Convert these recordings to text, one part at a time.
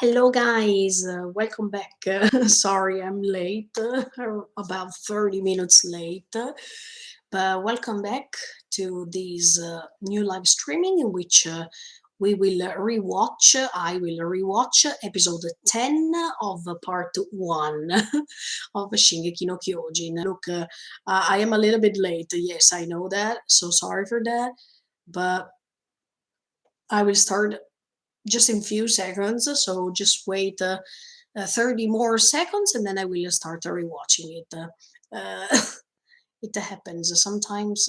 Hello, guys. Welcome back. Sorry, I'm late, about 30 minutes late. But welcome back to this new live streaming in which we will rewatch, I will rewatch episode 10 of part 1 of Shingeki no Kyojin. Look, I am a little bit late. Yes, I know that. So sorry for that. But I will start just in few seconds. So just wait 30 more seconds and then I will start rewatching it. It happens. Sometimes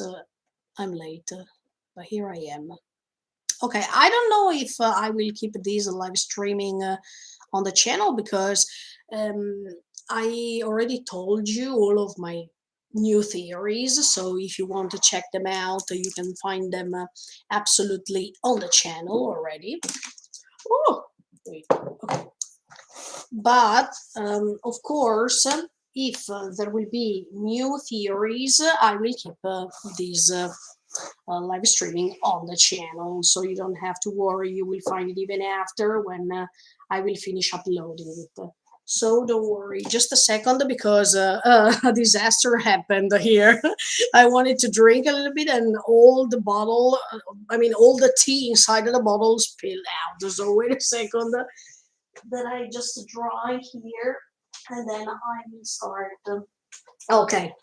I'm late, but here I am. Okay, I don't know if I will keep this live streaming on the channel because um, I already told you all of my new theories. So if you want to check them out, you can find them absolutely on the channel already. Oh, wait. Okay. But of course, if there will be new theories, I will keep these live streaming on the channel, so you don't have to worry. You will find it even after when I will finish uploading it. So don't worry. Just a second, because a disaster happened here. I wanted to drink a little bit, and all the bottle, all the tea inside of the bottle spilled out. So wait a second. Then I just dry here, and then I will start. Okay,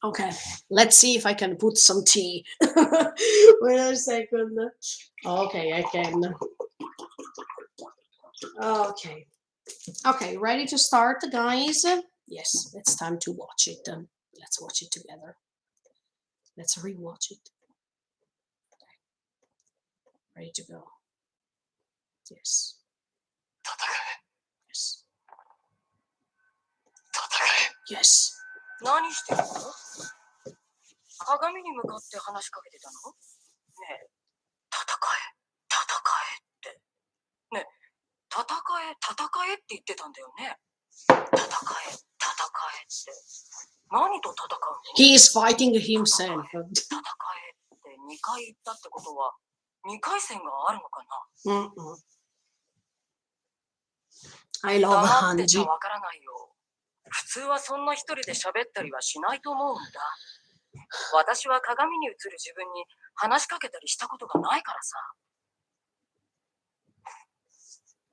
okay. Let's see if I can put some tea. Wait a second. Okay, I can. Okay, okay. Ready to start, guys? Yes, it's time to watch it. Let's watch it together. Let's rewatch it. Okay. Ready to go. Yes. Yes. Yes. 何してるの？鏡に向かって話しかけてたの？ねえ、戦え、戦えって。ねえ、戦え、戦えって言ってたんだよね。戦え、戦えって。何と戦うの？ He is fighting himself. 戦えって2回言ったってことは、2回戦があるのかな？I love 黙ってちゃ Hanji. わからないよ。普通はそんな一人で喋ったりはしないと思うんだ。私は鏡に映る自分に話しかけたりしたことがないからさ。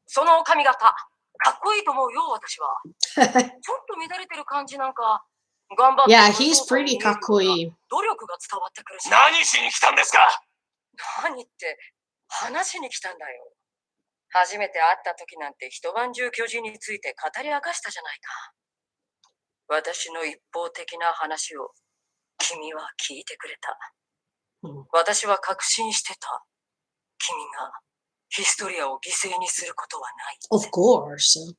その髪型、かっこいいと思うよ、私は。ちょっと乱れてる感じなんか、頑張って。Yeah, he's pretty かっこいい。努力が伝わってくるし。何しに来たんですか？何って、話しに来たんだよ。初めて会った時なんて一晩中巨人について語り明かしたじゃないか。私の一方的な話を君は聞いてくれた。私は確信してた。君がヒストリアを犠牲にすることはない。Of course.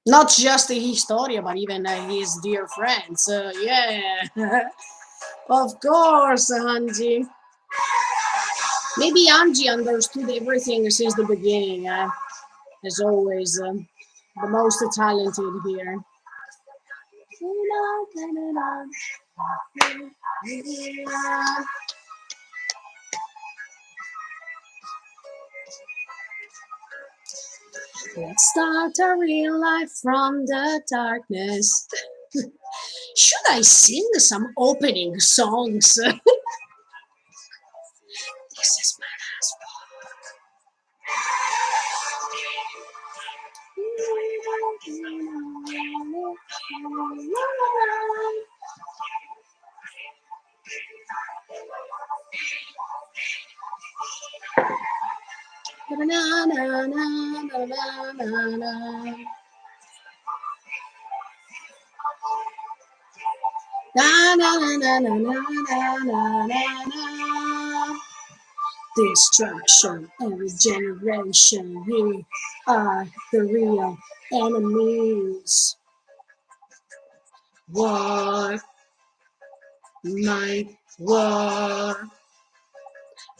Not just the Historia, but even his dear friends. Yeah. Of course, Hanji. Maybe Hanji understood everything since the beginning. As always, the most talented here. Let's start a real life from the darkness. Should I sing some opening songs? This is my last Destruction and regeneration, you are the real enemies. War, my war,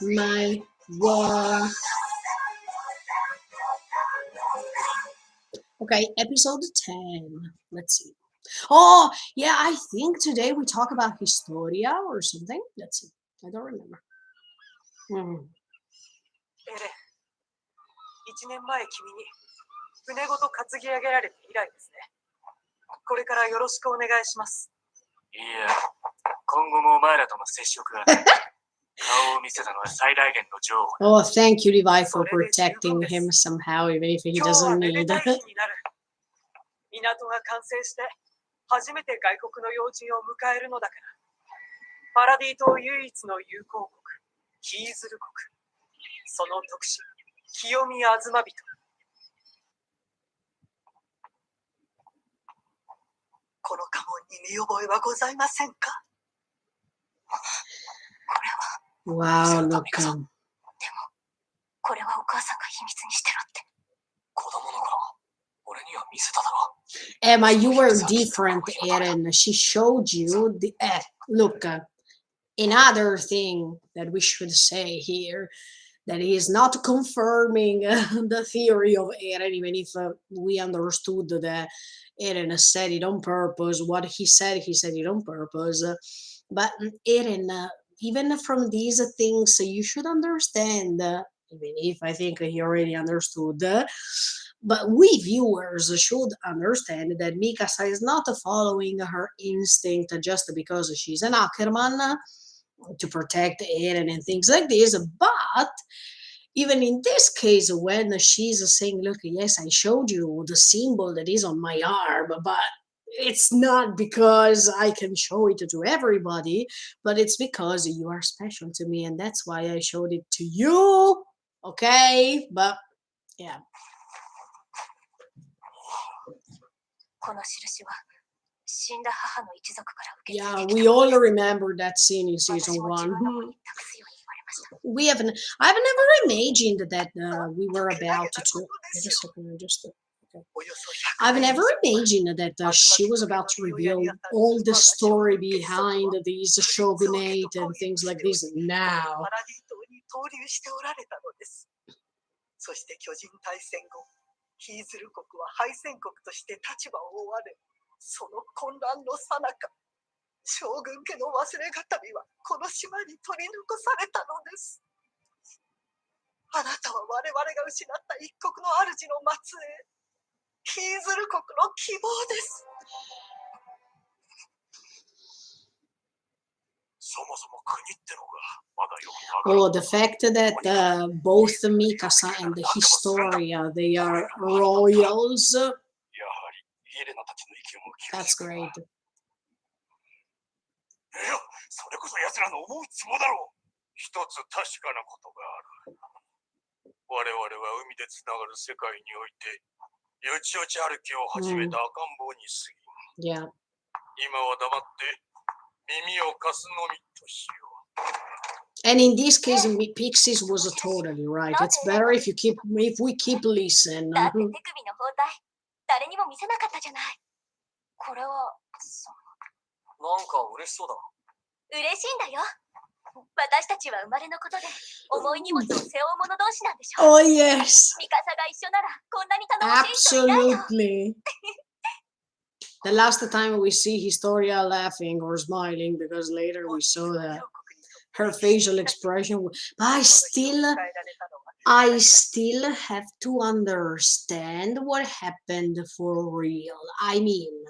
my war. Okay, episode 10. Let's see. Oh, yeah, I think today we talk about Historia or something. Let's see. I don't remember. エレン、1年前君に船ごと担ぎ上げられて以来ですね。これからよろしくお願いします。いや、今後もお前らとの接触がない。顔を見せたのは最大限の情報。Oh, thank you, Levi, for protecting him somehow, even if he doesn't need. 港が完成して初めて外国の要人を迎えるのだから。パラディ島唯一の友好国、ヒーズル国。その特使、清宮あずま人。この家紋に見覚えはございませんか？これは。Wow, look. でも、これはお母さんが秘密にしてろって。子供の頃、俺には見せただろ。Emma, you were different, Eren. She showed you the. Look, another thing that we should say here that he is not confirming the theory of Eren, even if we understood that Eren said it on purpose. What he said it on purpose. But Eren, even from these things, you should understand, even if I think he already understood. But we viewers should understand that Mikasa is not following her instinct just because she's an Ackerman to protect Eren and things like this. But even in this case, when she's saying, look, yes, I showed you the symbol that is on my arm, but it's not because I can show it to everybody, but it's because you are special to me, and that's why I showed it to you. Okay? But, yeah. この印は死んだ母の一族から受け継い Yeah, できた we all remember that scene in 私 season も自 one. 分の子に託すように言われました。 We haven't. I've never imagined that we were about to. Wait a second, okay. およそ I've 100年 never 以上 imagined that she was about to reveal all the story behind these shogunate and things like this パ now. ラディ島に投留しておられたのです。そして巨人大戦後、ヒーズル国は敗戦国として立場を追われ、その混乱の最中、将軍家の忘れがたみはこの島に取り残されたのです。あなたは我々が失った一国の主の末裔、ヒーズル国の希望です。そもそも国ってのがまだよくわからない。 Oh, the fact that both Mikasa and Historia, they are royals. やはりイレナたちの意見を聞く。 That's great. いや、それこそ奴らの思うつぼだろう。一つ確かなことがある。我々は海でつながる世界において、よちよち歩きを始めた赤ん坊に過ぎ。 Yeah. 今は黙って耳を貸すのみとしよう。 And in this case, Pixies was totally right. It's better if we keep listening. だって手首の包帯、誰にも見せなかったじゃない。これは、なんか嬉しそうだ。嬉しいんだよ。私たちは生まれのことで重い荷物を背負う者同士なんでしょ。 Oh, yes. ミカサが一緒ならこんなに頼もしい人いないよ。 Absolutely. The last time we see Historia laughing or smiling, because later we saw that her facial expression. But I still have to understand what happened for real. I mean,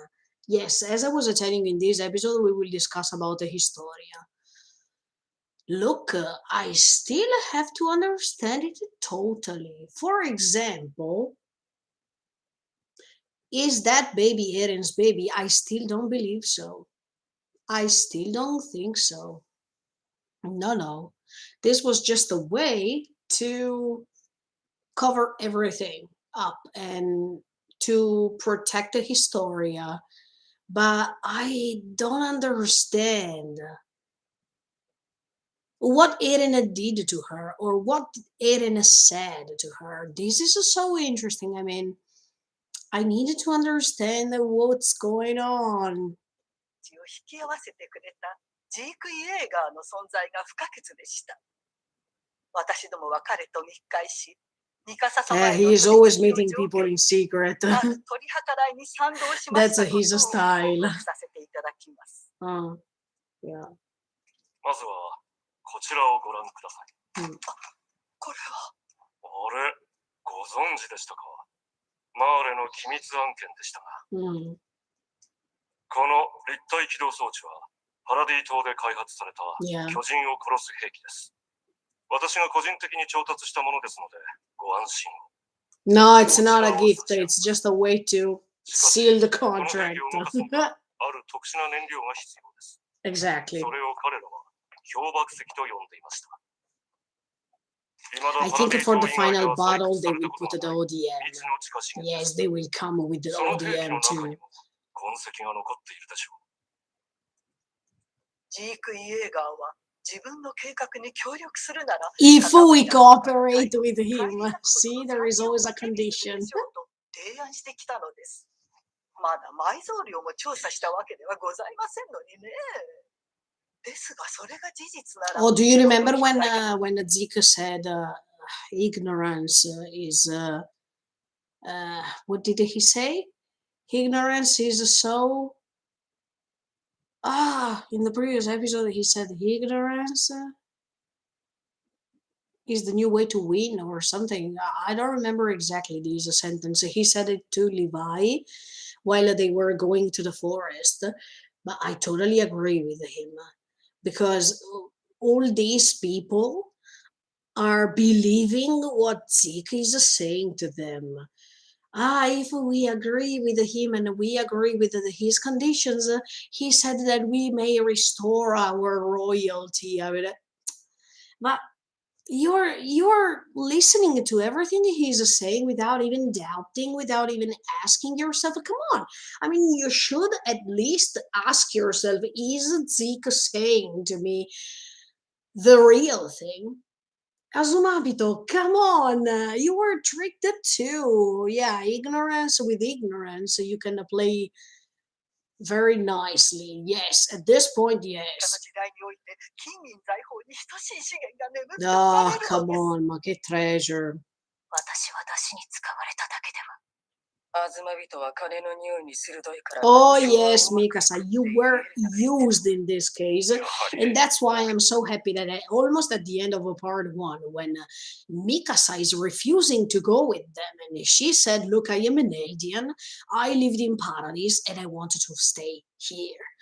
yes, as I was telling you in this episode, we will discuss about the Historia. Look, I still have to understand it totally. For example, is that baby Eren's baby? I still don't believe so. I still don't think so. No. This was just a way to cover everything up and to protect the Historia. But I don't understand what Eren did to her or what Eren said to her. This is so interesting. I mean, I needed to understand what's going on. を引き合わせてくれたジーク・イエーガーの存在が不可欠でした。私どもは彼と密会し、ミカサ様への he is always meeting people in secret. まず取り計らいに賛同しま That's したことを his 報 style. 告させていただきます。 Yeah. まずはこちらをご覧ください。これはあれ、ご存知でしたか？マーレの機密案件でしたが、この立体起動装置はパラディ島で開発された巨人を殺す兵器です。私が個人的に調達したものですので、ご安心を。No, it's not a gift. It's just a way to seal the この兵 contract. 器を動かすにはある特殊な燃料が必要です。 Exactly. それを彼らは氷爆石と呼んでいました。 I think for the final battle they will put the ODM. Yes, they will come with the その兵器 ODM の中 too. にも痕跡が残っているでしょう。ジーク・イエーガーは自分の計画に協力するなら If we cooperate with him, see, there is always a condition. 提案してきたのです。まだ埋蔵量も調査したわけではございませんのにね。ですがそれが事実なら。Oh, do you remember when Zeke said ignorance is what did he say? Ignorance is so in the previous episode he said ignorance is the new way to win or something. I don't remember exactly this sentence. He said it to Levi while they were going to the forest, but I totally agree with him because all these people are believing what Zeke is saying to them. If we agree with him and we agree with his conditions, he said that we may restore our royalty. I mean, but you're listening to everything he's saying without even doubting, without even asking yourself. Come on, I mean, you should at least ask yourself: is Zeke saying to me the real thing? Azumabito, come on, you were tricked too. Yeah, ignorance with ignorance, you can play very nicely. Yes, at this point, yes. Oh, come on, ma che treasure. 私は出汁に使われただけでは。 Oh yes, Mikasa, you were used in this case, and that's why I'm so happy that almost at the end of part 1, when Mikasa is refusing to go with them, and she said, "Look, I am an alien. I lived in paradise, and I wanted to stay here."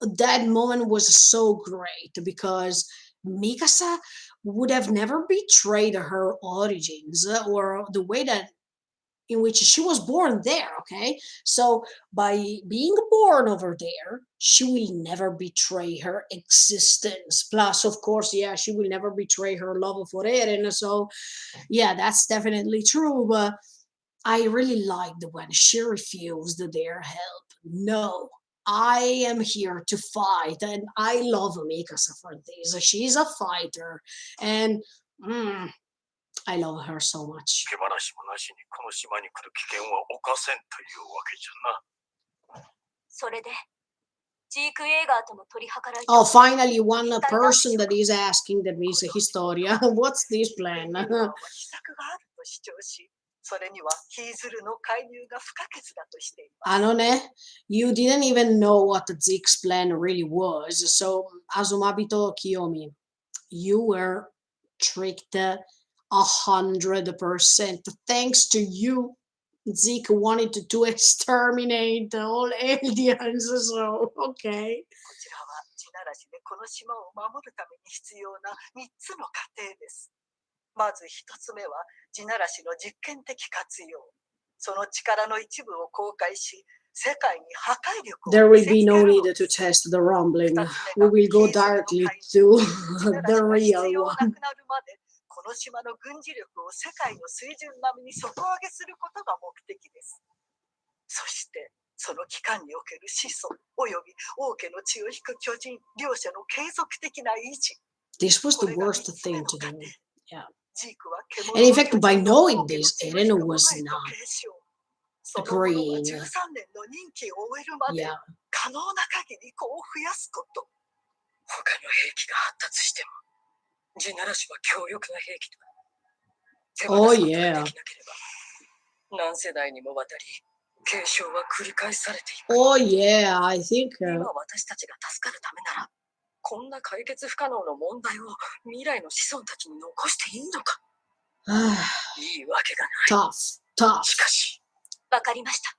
That moment was so great because Mikasa would have never betrayed her origins or the way that in which she was born there, okay? So by being born over there, she will never betray her existence. Plus, of course, yeah, she will never betray her love for Eren. So, yeah, that's definitely true. But I really liked when she refused their help. No, I am here to fight, and I love Mikasa for this. She's a fighter, and I love her so much. 手放しもなしにこの島に来る危険は冒せんというわけじゃな。それで、ジーク・エーガーとの取り計らい。 Oh, finally, one person that is asking that is Historia. What's this plan? 秘策があると主張し、それにはヒーズルの介入が不可欠だとしています。You didn't even know what Zeke's plan really was. So, Azumabito Kiyomi, you were tricked 100%. Thanks to you, Zeke wanted to exterminate all aliens. So, okay. こちらは地ならしでこの島を守るために必要な3つの過程です。まず1つ目は地ならしの実験的活用。その力の一部を公開し、世界に破壊力を There will be no need to test the rumbling. We will go directly to the real one. この島の軍事力を世界の水準並みに底上げすることが目的です。そしてその期間における始祖および王家の血を引く巨人両者の継続的な維持。 This was the worst thing to do. Yeah. And in fact, by knowing this, Eren was not agreeing. Yeah. 可能な限り子を増やすこと。他の兵器が発達しても。 地ならしは強力な兵器と手放すことができなければ、何世代にもわたり継承は繰り返されていく。Oh yeah, I think 今私たちが助かるためなら、こんな解決不可能の問題を未来の子孫たちに残していいのか。いいわけがない。tough. しかし、わかりました。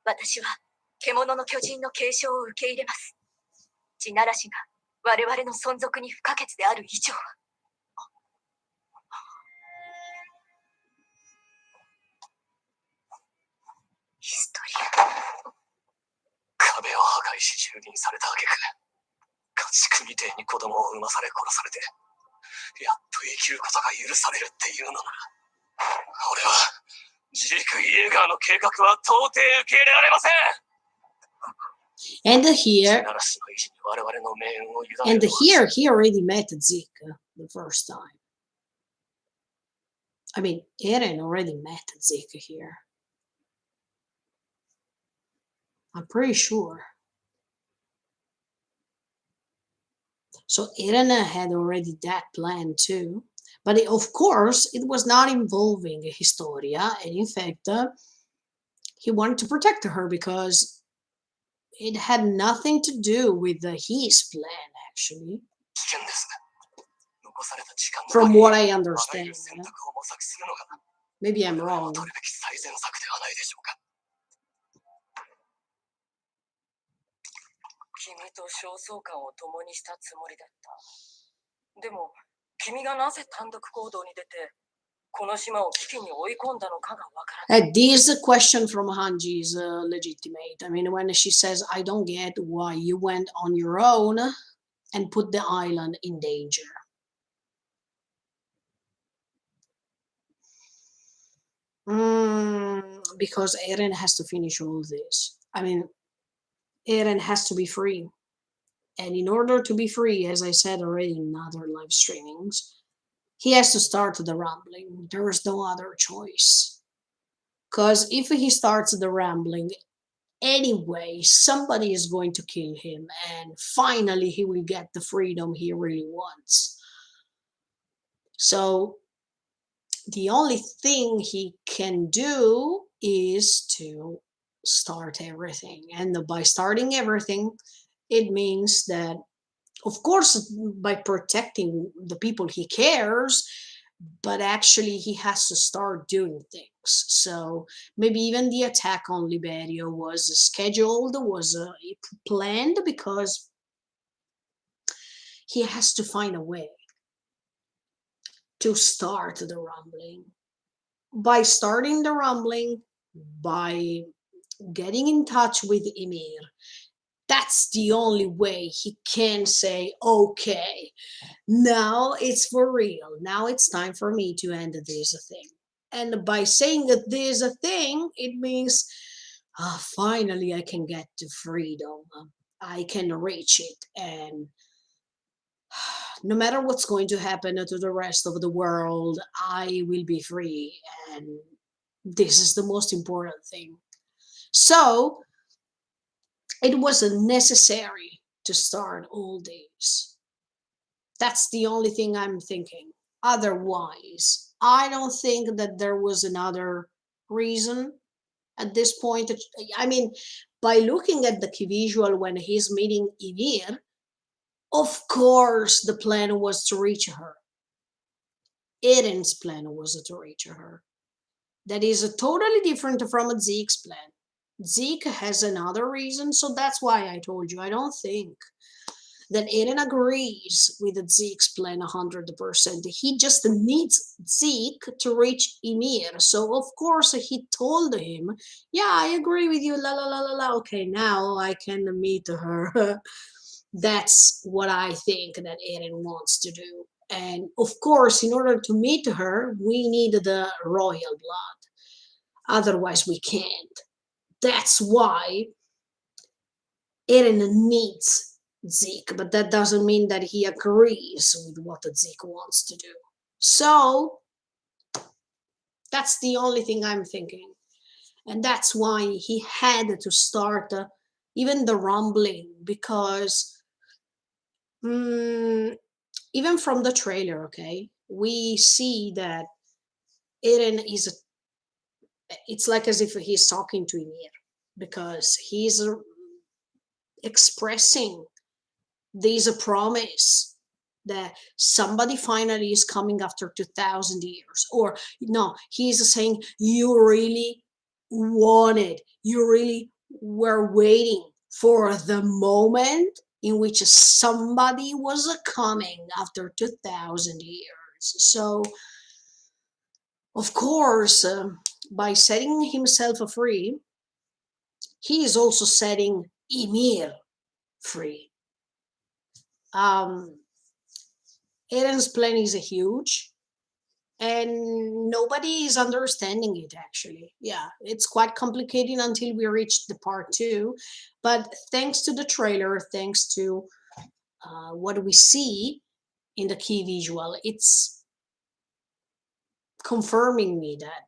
私は獣の巨人の継承を受け入れます。地ならしが我々の存続に不可欠である以上は。ヒストリア。壁を破壊し蹂躙された挙句、家畜みてえに子供を産まされ殺されて、やっと生きることが許されるっていうのなら、俺はジーク・イエーガーの計画は到底受け入れられません。 And here, 地ならしの意地に我々の命運を委ね and るのは here, he already met Zeke the first time. I mean, Eren already met Zeke here. I'm pretty sure. So Eren had already that plan too. But of course, it was not involving Historia. And in fact, he wanted to protect her because it had nothing to do with his plan, actually. 危険です。残された時間の From 限り what I あらゆ understand. る選択を模索するのが Maybe 我 I'm 々の wrong. 取るべき最善策ではないでしょうか。君と焦燥感を共にしたつもりだった。でも、君がなぜ単独行動に出て、この島を危機に追い込んだのかがわからない。This question from Hanji is legitimate. I mean, when she says, I don't get why you went on your own and put the island in danger. Because Eren has to finish all this. I mean, Eren has to be free. And in order to be free, as I said already in other live streamings, he has to start the rambling. There is no other choice. Because if he starts the rambling, anyway, somebody is going to kill him, and finally he will get the freedom he really wants. So the only thing he can do is to start everything. And by starting everything, it means that, of course, by protecting the people he cares, but actually he has to start doing things. So maybe even the attack on Liberia was scheduled, was planned, because he has to find a way to start the rumbling. By starting the rumbling, by getting in touch with Ymir, that's the only way he can say, okay, now it's for real. Now it's time for me to end this thing. And by saying that there's a thing, it means finally I can get to freedom. I can reach it. And no matter what's going to happen to the rest of the world, I will be free. And this is the most important thing. So it was necessary to start all this. That's the only thing I'm thinking. Otherwise, I don't think that there was another reason at this point. I mean, by looking at the key visual when he's meeting Ymir, of course the plan was to reach her. Eren's plan was to reach her. That is totally different from Zeke's plan. Zeke has another reason, so that's why I told you I don't think that Eren agrees with Zeke's plan 100%. He just needs Zeke to reach Ymir. So of course he told him, yeah, I agree with you, la la la la la. Okay, now I can meet her. That's what I think that Eren wants to do. And of course, in order to meet her, we need the royal blood. Otherwise, we can't. That's why Eren needs Zeke, but that doesn't mean that he agrees with what Zeke wants to do. So that's the only thing I'm thinking. And that's why he had to start even the rumbling, because even from the trailer, okay, we see that Eren is, it's like as if he's talking to Ymir, because he's expressing this promise that somebody finally is coming after 2,000 years. Or no, he's saying, you really wanted, you really were waiting for the moment in which somebody was coming after 2000 years. So, of course, by setting himself free, he is also setting Ymir free. Um, Eren's plan is huge, and nobody is understanding it actually. Yeah, it's quite complicated until we reach the part two. But thanks to the trailer, thanks to what we see in the key visual, it's confirming me that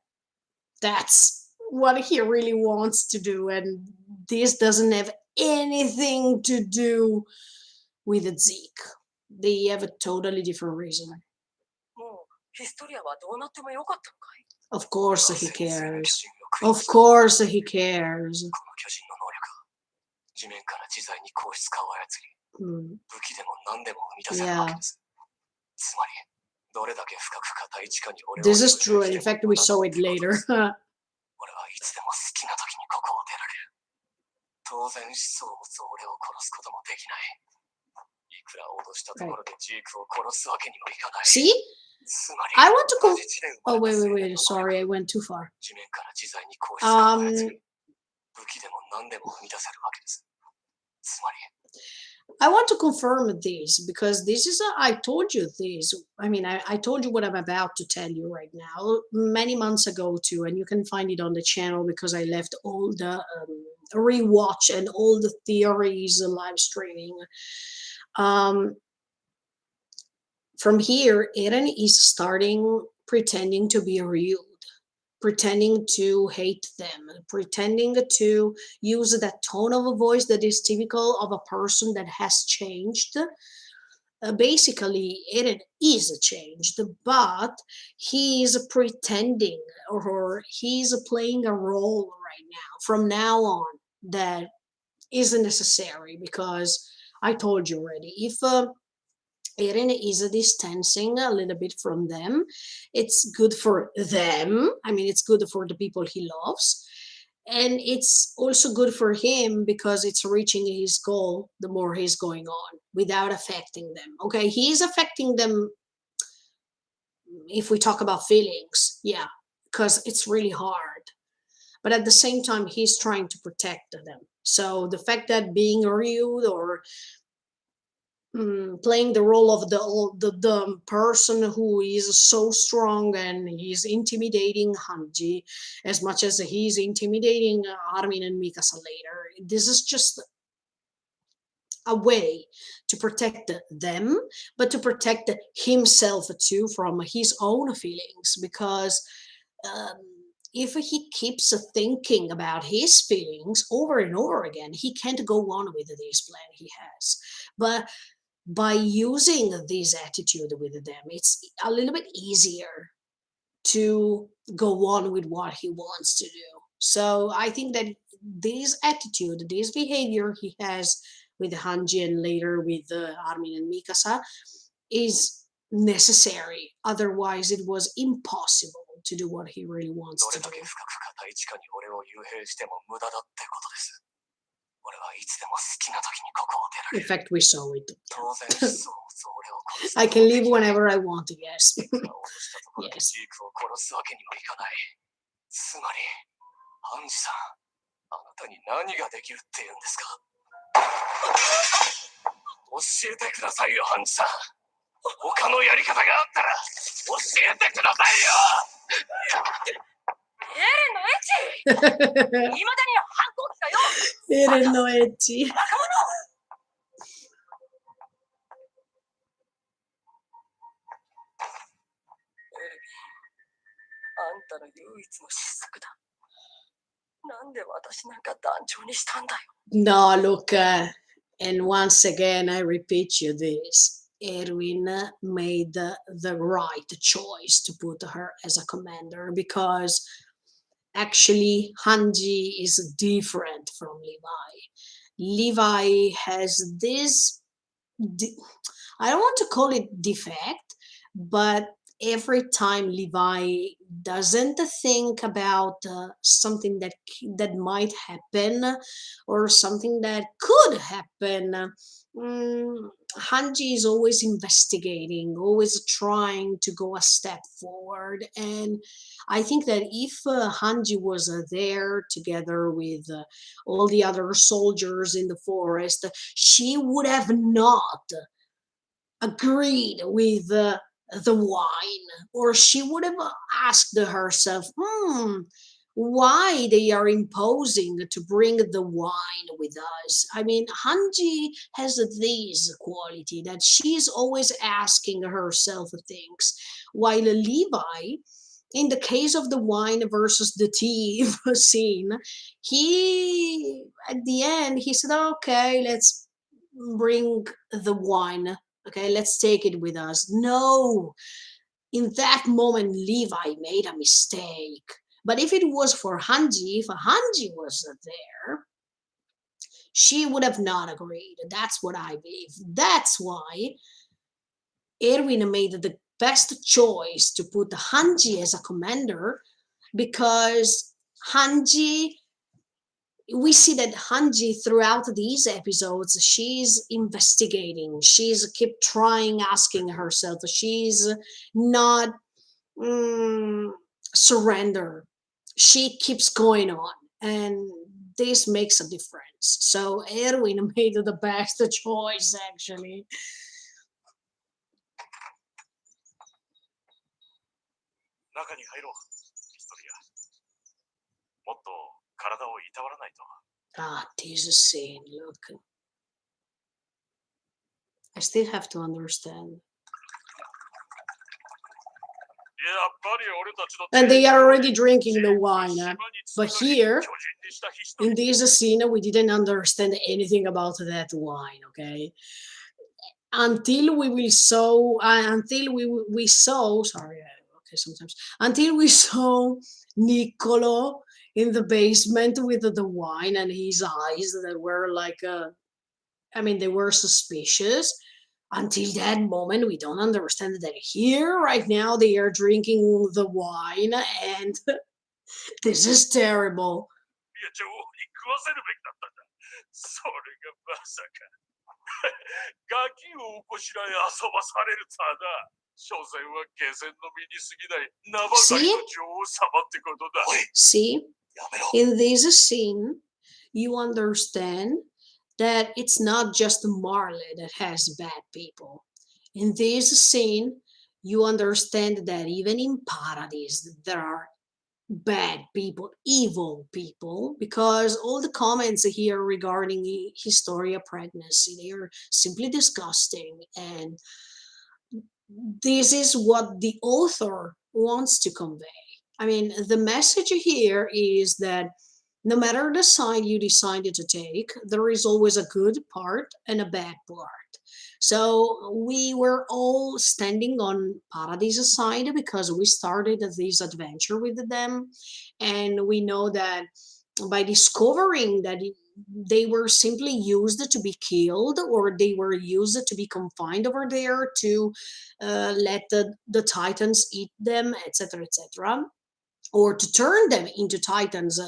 that's what he really wants to do, and this doesn't have anything to do with Zeke. They have a totally different reason. もうヒストリアはどうなってもよかったのかい？ Of course he 戦前の巨 cares. 人を食い Of course he cares. この巨人の能力は地面から自在に硬質化を操り、Mm. 武器でも何でも生み出せるわけです。つまり、どれだけ深く硬い地下に俺を This is 幽 true, 閉 and して in も fact we saw it 無駄だってことで later. す。俺はいつでも好きな時にここを出られる。当然思想を持つ俺を殺すこともできない。いくら脅したところでジークを殺すわけにもいかない。 See? つまり、 I want to 同 go. じ地で生ま Oh, れた wait, 青 wait, 年 wait. の能 Sorry, 力 I は went too far. 地面から自在に硬質化を操 Um, り、武器でも何でも生み出せるわけです。つまり、 I want to confirm this because this is I told you this. I mean, I told you what I'm about to tell you right now many months ago too, and you can find it on the channel because I left all the rewatch and all the theories live streaming. From here, Eren is starting pretending to be rude, pretending to hate them, pretending to use that tone of a voice that is typical of a person that has changed. Basically, Eren is changed, but he is pretending or he's playing a role right now, from now on, that isn't necessary because I told you already. If Eren is distancing a little bit from them, it's good for them. I mean, it's good for the people he loves. And it's also good for him because it's reaching his goal the more he's going on without affecting them. Okay, he's affecting them if we talk about feelings, yeah, because it's really hard. But at the same time, he's trying to protect them. So the fact that being rude or playing the role of the person who is so strong and he's intimidating Hanji as much as he's intimidating Armin and Mikasa later. This is just a way to protect them, but to protect himself too from his own feelings, because if he keeps thinking about his feelings over and over again, he can't go on with this plan he has. But by using this attitude with them, it's a little bit easier to go on with what he wants to do. So I think that this attitude, this behavior he has with Hanji and later with Armin and Mikasa is necessary. Otherwise, it was impossible to do what he really wants ど to れだ do. け深く硬い地下に俺を幽閉しても無駄だってことです。俺はいつでも好きな時にここを出られ In る。 fact, we saw it. 当然思想を持つ俺を殺すこ I と can もで leave きない。 whenever I want to, yes. いくら脅したところで Yes. ジークを殺すわけにもいかない。つまり、ハンジさん、あなたに何ができるって言うんですか？教えてくださいよ、ハンジさん。他のやり方があったら教えてくださいよ。エレンのエッチいまだに反抗期だよ Eren no ecchi. バカ者エレビあんたの唯一の失策だなんで私なんか団長にしたんだよ No, look, and once again, I repeat you this. Erwin made the right choice to put her as a commander because actually Hanji is different from Levi. Levi has this, I don't want to call it defect, but every time Levi doesn't think about something that might happen or something that could happen, Hanji is always investigating, always trying to go a step forward. And I think that if Hanji was there together with all the other soldiers in the forest, she would have not agreed with the wine, or she would have asked herself, why they are imposing to bring the wine with us. I mean, Hanji has this quality that she's always asking herself things, while Levi, in the case of the wine versus the tea scene, he at the end he said, okay, let's bring the wine. Okay, let's take it with us. No, in that moment, Levi made a mistake. But if it was for Hanji, if Hanji was there, she would have not agreed. That's what I believe. That's why Erwin made the best choice to put Hanji as a commander, because Hanji, we see that Hanji throughout these episodes, she's investigating, she's keep trying, asking herself, she's not surrender, she keeps going on, and this makes a difference. So Erwin made the best choice, actually. 中に入ろう、ヒストリア。もっと体をいたわらないと。Ah, this scene, look. I still have to understand. And they are already drinking the wine. But here, in this scene, we didn't understand anything about that wine, okay? Until we saw, sorry, okay, sometimes, until we saw Niccolo in the basement with the wine and his eyes that were like, I mean, they were suspicious. Until that moment, we don't understand that here, right now, they are drinking the wine, and this is terrible. いや、女王に食わせるべきだったんだ。それがまさか。ガキをおこしらえ遊ばされるとはな。所詮は下船の身に過ぎない名ばかりの女王様ってことだ。See, in this scene, you understand that it's not just Marley that has bad people. In this scene, you understand that even in Paradise, there are bad people, evil people, because all the comments here regarding Historia pregnancy, they are simply disgusting, and this is what the author wants to convey. I mean, the message here is that no matter the side you decided to take, there is always a good part and a bad part. So we were all standing on Paradise's side because we started this adventure with them, and we know that by discovering that they were simply used to be killed, or they were used to be confined over there to let the Titans eat them, etc., etc., or to turn them into Titans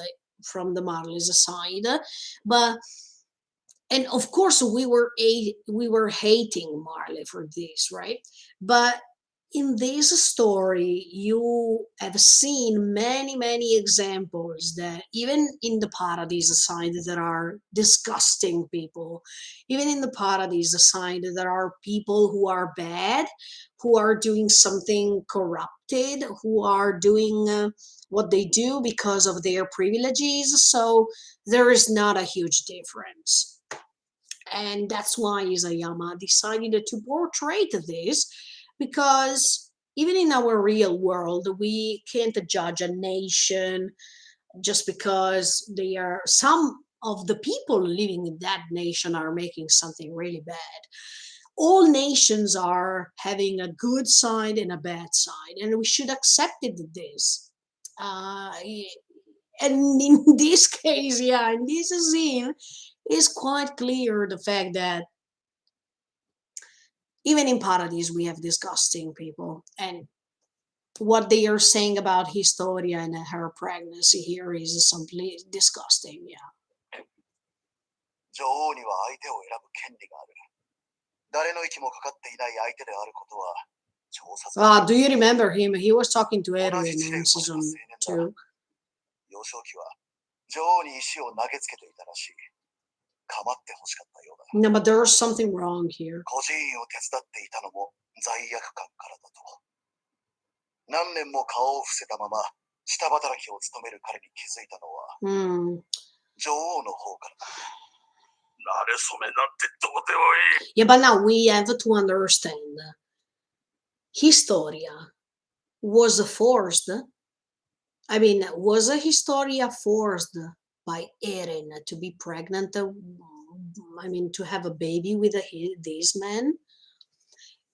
from the Marley's side. But and of course we were hating Marley for this, right? But in this story, you have seen many examples that even in the Paradise side there are disgusting people. Even in the Paradise side there are people who are bad, who are doing something corrupted, who are doing what they do because of their privileges. So there is not a huge difference. And that's why Isayama decided to portray this, because even in our real world, we can't judge a nation just because they are, some of the people living in that nation are making something really bad. All nations are having a good side and a bad side, and we should accept this. And in this case, yeah, in this scene, it's quite clear the fact that even in Paradise we have disgusting people, and what they are saying about Historia and her pregnancy here is simply disgusting. Yeah. 女王には相手を選ぶ権利がある。誰の息もかかっていない相手であることは調査され Do you remember him? He was talking to 同 Eren じ地で in 生まれた青 season 年だ。 2. 幼少期は女王に石を投げつけていたらしい。構ってほしかったようだ。 No, but there's something wrong here. 孤児院を手伝っていたのも罪悪感からだと。何年も顔を伏せたまま下働きを務める彼に気づいたのは Hmm. 女王の方からだ。慣れ初めなんてどうでもいい。 Yeah, but now we have to understand. Historia was forced. I mean, was Historia forced by Eren to be pregnant? I mean, to have a baby with this man?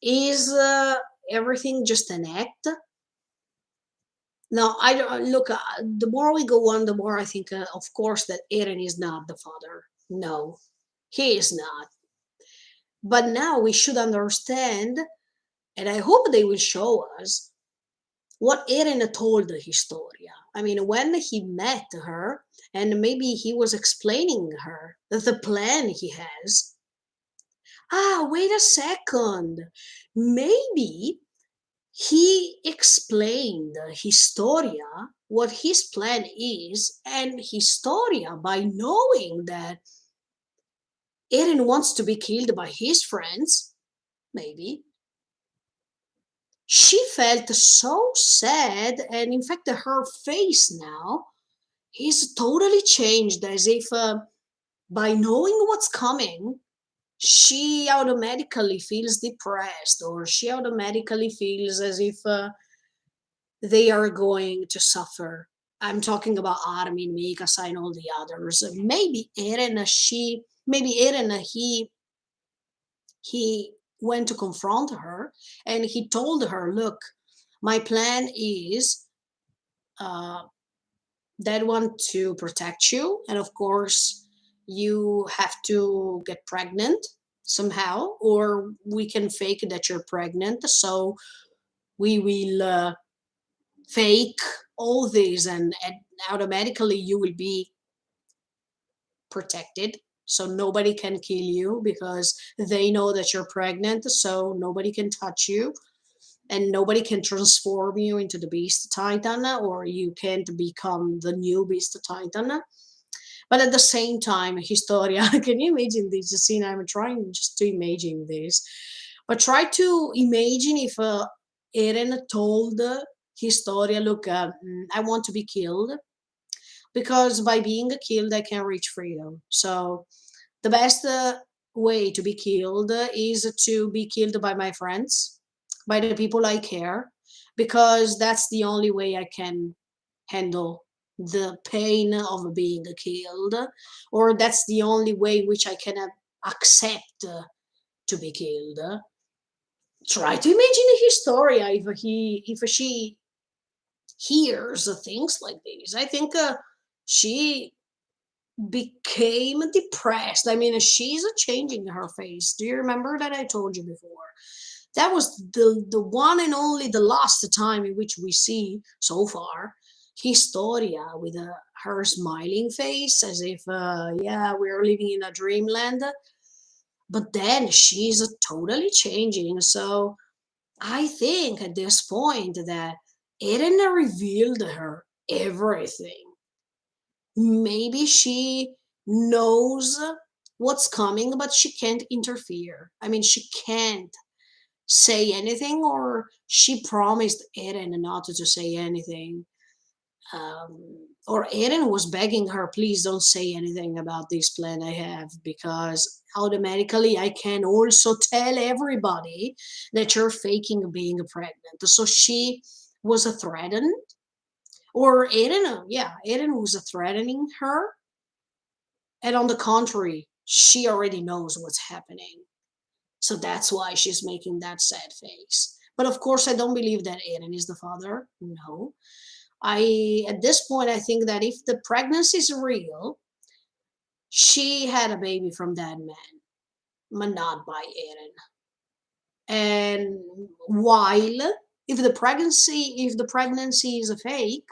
Is everything just an act? No, I don't look. The more we go on, the more I think, of course, that Eren is not the father. No, he is not. But now we should understand, and I hope they will show us what Eren told Historia. I mean, when he met her, and maybe he was explaining her the plan he has. Wait a second. Maybe he explained Historia what his plan is, and Historia, by knowing that Eren wants to be killed by his friends, maybe, she felt so sad, and in fact her face now is totally changed, as if by knowing what's coming, she automatically feels depressed, or she automatically feels as if they are going to suffer. I'm talking about Armin, Mikasa, and all the others. Maybe Eren, he went to confront her, and he told her, look, my plan is that one, to protect you, and of course you have to get pregnant somehow, or we can fake that you're pregnant, so we will fake all this, and automatically you will be protected, so nobody can kill you because they know that you're pregnant, so nobody can touch you, and nobody can transform you into the Beast Titan, or you can't become the new Beast Titan. But at the same time, Historia, can you imagine this scene? I'm trying just to imagine this. But try to imagine if Eren told Historia, look, I want to be killed, because by being killed, I can reach freedom. So the best way to be killed is to be killed by my friends, by the people I care, because that's the only way I can handle the pain of being killed, or that's the only way which I can accept to be killed. Try to imagine Historia if she hears things like this. I think she became depressed. I mean, she's changing her face. Do you remember that I told you before? That was the one and only the last time in which we see so far Historia with her smiling face, as if yeah, we're living in a dreamland. But then she's totally changing. So I think at this point that Eren revealed her everything. Maybe she knows what's coming, but she can't interfere. I mean, she can't say anything, or she promised Eren not to say anything. Or Eren was begging her, please don't say anything about this plan I have, because automatically I can also tell everybody that you're faking being pregnant. So she was threatened, or Eren, yeah, Eren was threatening her, and on the contrary, she already knows what's happening. So that's why she's making that sad face. But of course, I don't believe that Eren is the father. No. At this point, I think that if the pregnancy is real, she had a baby from that man, but not by Eren. And while if the pregnancy is a fake,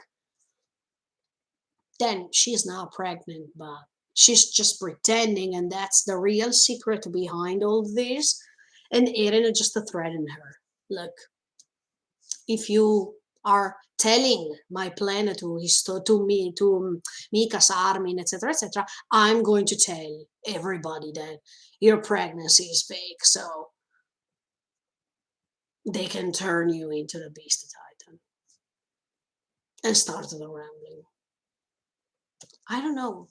then she's not pregnant, but she's just pretending, and that's the real secret behind all this. And Eren just to threaten her. Look, if you are telling my plan to me to Mika's army, etc., etc., I'm going to tell everybody that your pregnancy is fake, so they can turn you into the Beast Titan. And started the rambling. I don't know.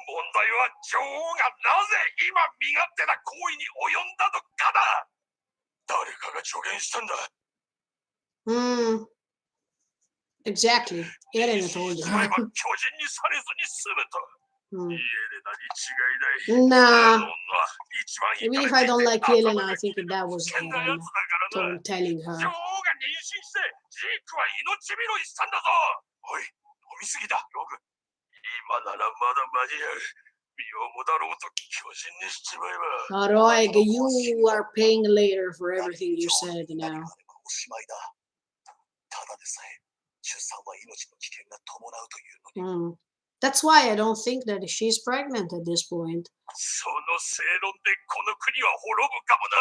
問題は女王がなぜ今身勝手な行為に及んだのかだ。誰かが助言したんだ。Exactly. Eren told しまえば her. 巨人にされずに済むと。イエレナに違いない。 Nah. あの女は一番 Even い if か I れて don't い like て Eren, 頭 I が think 切れ that た危 was 険なや Eren つだからな。 telling 女 her. 王が妊娠してジークは命拾いしたんだぞ。おい、飲みすぎだ、ログ。今ならまだ間に合う。身をもだろうと巨人にしちまえば。 Roeg, you are paying later for everything you said 何 now. があればおしまいだ。ただでさえ出産は命の危険が伴うというのに。That's why I don't think that she's pregnant at this point. その正論でこの国は滅ぶかもな。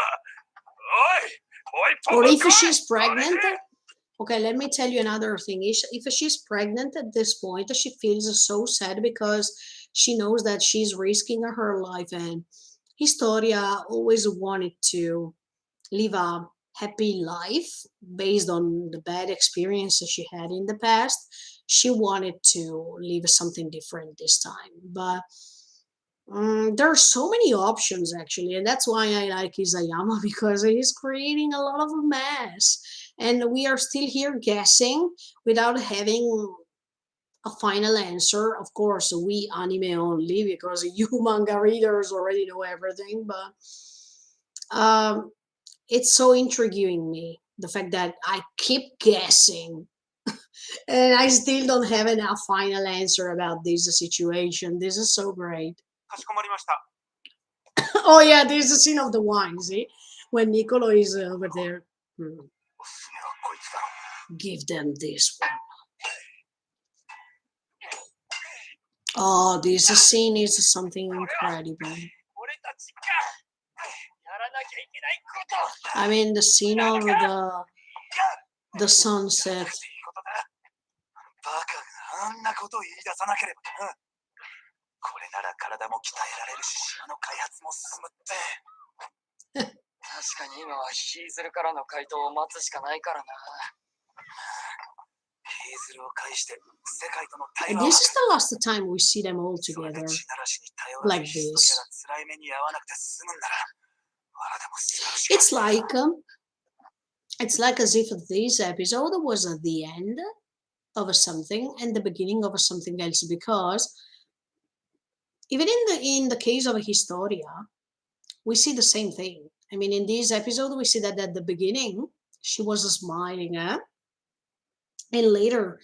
おい、 Or if she's pregnant, okay, let me tell you another thing. If she's pregnant at this point, she feels so sad because she knows that she's risking her life, and Historia always wanted to live a happy life based on the bad experiences she had in the past. She wanted to live something different this time, but there are so many options actually, and that's why I like Isayama because he's creating a lot of mess, and we are still here guessing without having a final answer. Of course, we anime only because you manga readers already know everything, but it's so intriguing me the fact that I keep guessing and I still don't have a final answer about this situation. This is so great. かしこまりました。 Oh yeah, there's a scene of the wine, see? When Niccolo is over there. おすすめはこいつだろ。 Give them this one. Oh, this scene is something incredible. 俺たちがやらなきゃいけないこと。 I mean, the scene of the sunset. バカがあんなことを言い出さなければな。これなら体も鍛えられるし、島の開発も進むって。確かに今はヒーズルからの回答を待つしかないからな。ヒーズルを介して世界との対 And 話を this is the last time we see them all それで together. 地ならしに頼らず like ヒストリア this. が辛い目に遭わなくて済むんなら、わらでも素晴らしい。 It's like as if this episode was at the end of something and the beginning of something else, because even in the case of Historia, we see the same thing. I mean, in this episode, we see that at the beginning she was smiling, and later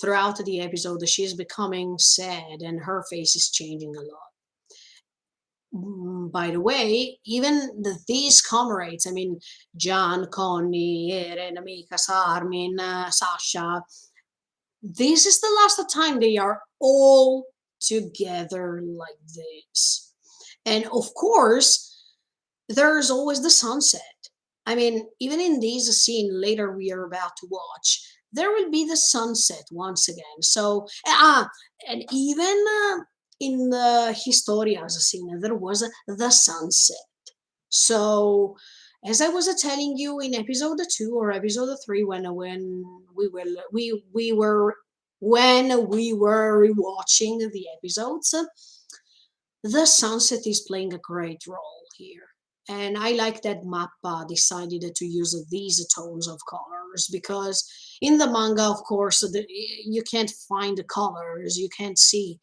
throughout the episode she is becoming sad and her face is changing a lot. By the way, even these comrades, I mean, John, Connie, Eren, Mika, Armin, Sasha, this is the last time they are all together like this. And of course, there's always the sunset. I mean, even in this scene later we are about to watch, there will be the sunset once again. So, and even in the Historia's scene, there was the sunset. So, as I was telling you in episode 2 or episode 3, when we were rewatching the episodes, the sunset is playing a great role here. And I like that Mappa decided to use these tones of colors, because in the manga, of course, you can't find the colors, you can't see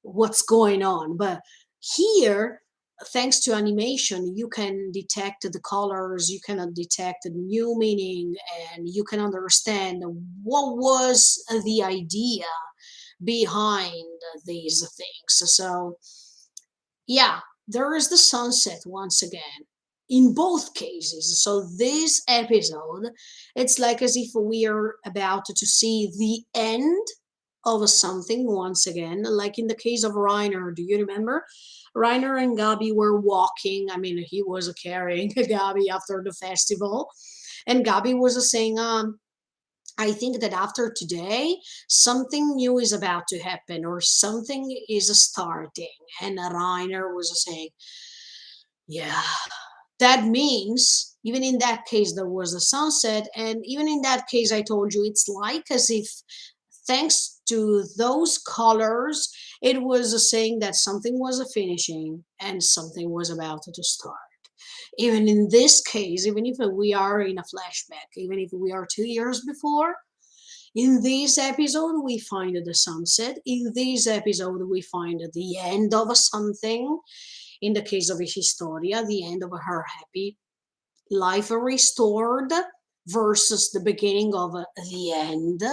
what's going on. But here, thanks to animation, you can detect the colors, you can detect the new meaning, and you can understand what was the idea behind these things. So, yeah, there is the sunset once again. in both cases. So this episode, it's like as if we are about to see the end of something once again, like in the case of Reiner. Do you remember? Reiner and Gabi were walking. I mean, he was carrying Gabi after the festival, and Gabi was saying, I think that after today, something new is about to happen or something is starting. And Reiner was saying, yeah, that means even in that case there was a sunset, and even in that case I told you it's like as if thanks to those colors it was saying that something was finishing and something was about to start. Even in this case, even if we are in a flashback, even if we are 2 years before, in this episode we find the sunset, in this episode we find the end of something. In the case of Historia, the end of her happy life restored versus the beginning of the end,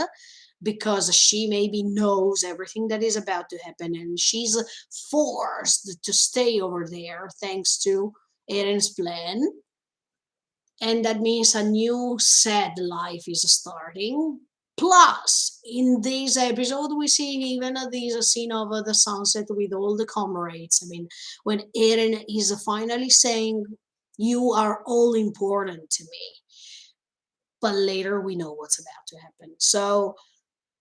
because she maybe knows everything that is about to happen and she's forced to stay over there thanks to Eren's plan. And that means a new sad life is starting. Plus, in this episode, we see even this scene of the sunset with all the comrades. I mean, when Eren is finally saying, "You are all important to me." But later we know what's about to happen. So,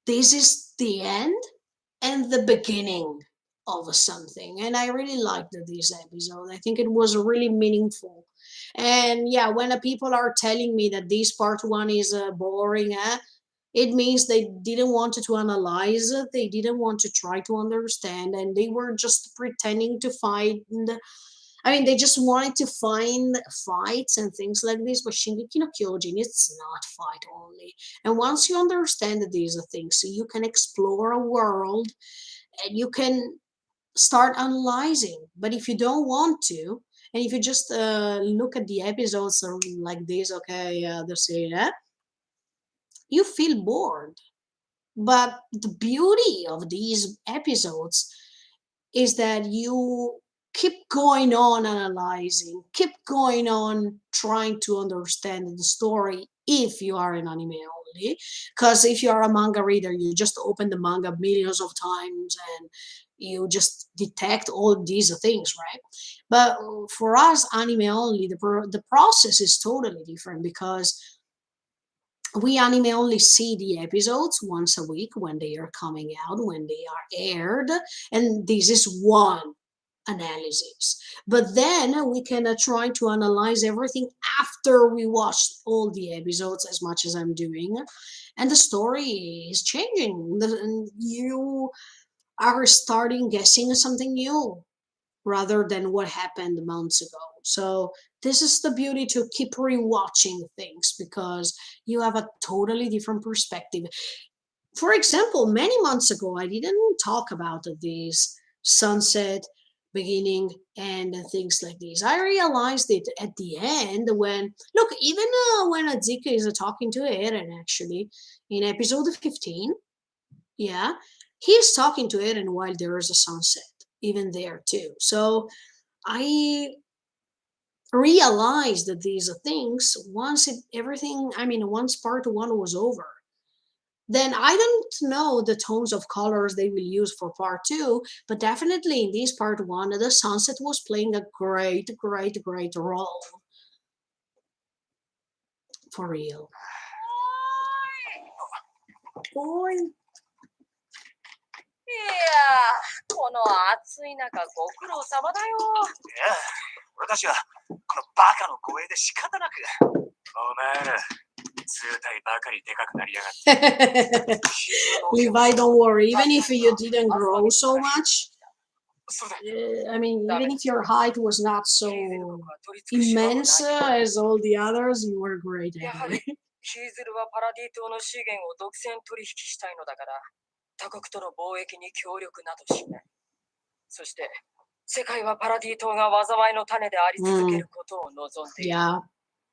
this is the end and the beginning of something. And I really liked this episode. I think it was really meaningful. And yeah, when people are telling me that this part one is boring, it means they didn't want to analyze it, they didn't want to try to understand, and they were just pretending to find. I mean, they just wanted to find fights and things like this, but Shingeki no Kyojin, it's not fight only. And once you understand these things, so you can explore a world and you can start analyzing. But if you don't want to, and if you just look at the episodes like this, okay, that's it, you feel bored. But the beauty of these episodes is that you keep going on analyzing, keep going on trying to understand the story if you are an anime only. Because if you are a manga reader, you just open the manga millions of times and you just detect all these things, right? But for us, anime only, the process is totally different because we anime only see the episodes once a week when they are coming out, when they are aired, and this is one analysis. But then we can try to analyze everything after we watch all the episodes, as much as I'm doing, and the story is changing. And you are starting guessing something new rather than what happened months ago. So this is the beauty to keep rewatching things because you have a totally different perspective. For example, many months ago, I didn't talk about this sunset, beginning, and things like this. I realized it at the end when, look, even when Azika is talking to Eren, actually, in episode 15, yeah, he's talking to Eren while there is a sunset, even there too. So I realized that these things once everything, I mean, once part one was over, then I don't know the tones of colors they will use for part two, but definitely in this part one, the sunset was playing a great, great, great role. For real. Boy. いやー、この暑い中ご苦労様だよ。いや、俺たちはこのバカの護衛で仕方なく。お前ら、通体ばかりでかくなりやがって。Levi, don't worry. Even if you didn't grow so much, それで、I mean, even if your height was not so immense as all the others, you were great やはり anyway. ヒーゼルはパラディ島の資源を独占取引したいのだから、他国との貿易に協力などしない。そして、世界はパラディ島が災いの種であり続けることを望んでいる。Yeah.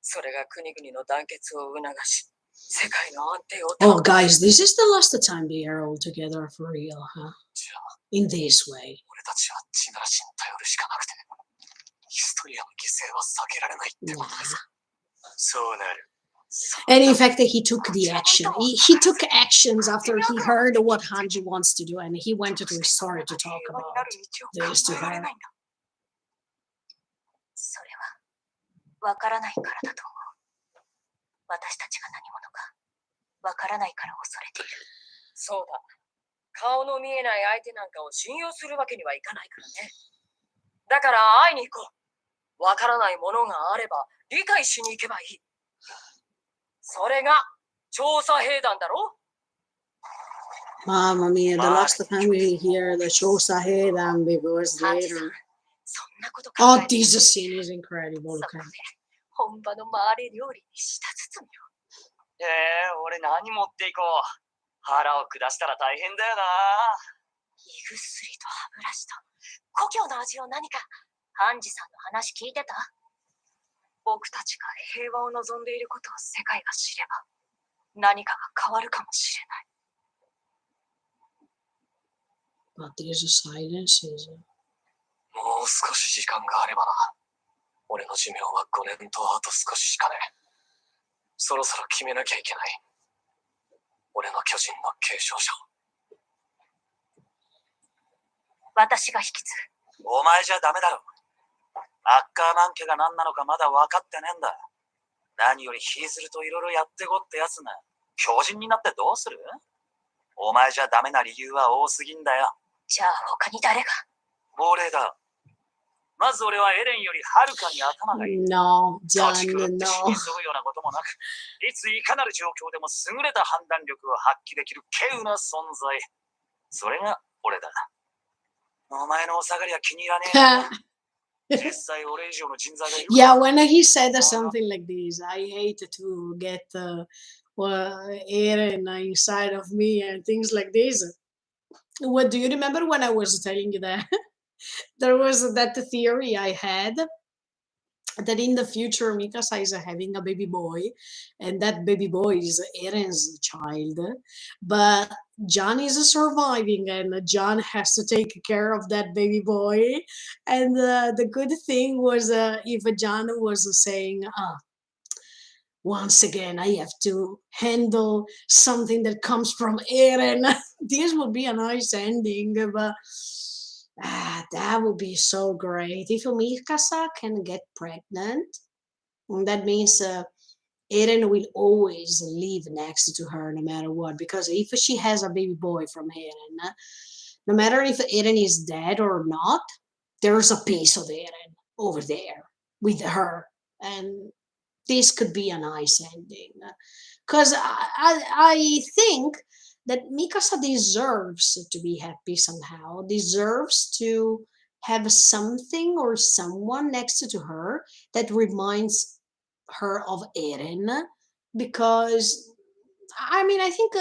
それが国々の団結を促し、世界の安定を Oh, guys, this is the last time they are all together for real, huh? じゃあ、 In this way. 俺たちは地ならしに頼るしかなくて。ヒストリアの犠牲は避けられないってことで Nah. す。そうなる。 And in fact, he took the action. He took actions after he heard what Hanji wants to do, and he went to the story to talk about this to her. それはわからないからだと思う。私たちが何者かわからないから恐れている。そうだ。顔の見えない相手なんかを信用するわけにはいかないからね。だから会いに行こう。わからないものがあれば理解しに行けばいい。それが調査兵団だろ。 Mamma mia, the last time we hear the Shosa Heidan because ハンジさん、 later. そんなこと考 Oh, えて this scene is incredible. そ Okay. こで本場のマーレ料理に舌包みを。俺何持っていこう。腹を下したら大変だよな。胃薬と歯ブラシと故郷の味を何か。ハンジさんの話聞いてた？僕たちが平和を望んでいることを世界が知れば何かが変わるかもしれない。 But there's a silence. Is もう少し時間があればな。俺の寿命は5年とあと少ししかねえ。そろそろ決めなきゃいけない。俺の巨人の継承者を。私が引き継ぐ。お前じゃダメだろ。アッカーマン家が何なのかまだ分かってねえんだ。何よりヒーズルといろいろやってこってやつが巨人になってどうする？お前じゃダメな理由は多すぎんだよ。じゃあ他に誰が？俺だ。まず俺はエレンよりはるかに頭がいい。 no, 立 John, ち狂って死 no. に急ぐようなこともなく、いついかなる状況でも優れた判断力を発揮できる稀有な存在。それが俺だ。お前のお下がりは気に入らねえ。実際俺以上の人材がいる。 Yeah, when he said something like this, I hate to get Eren inside of me and things like this. What do you remember when I was telling you that? There was that theory I had that in the future Mikasa is having a baby boy, and that baby boy is Eren's child, but John is surviving, and John has to take care of that baby boy. And the good thing was if John was saying, once again, I have to handle something that comes from Eren. This would be a nice ending, but that would be so great. If Mikasa can get pregnant, that means Eren will always live next to her no matter what. Because if she has a baby boy from Eren, no matter if Eren is dead or not, there's a piece of Eren over there with her. And this could be a nice ending. Because I think that Mikasa deserves to be happy somehow, deserves to have something or someone next to her that reminds her of Eren. Because, I mean, I think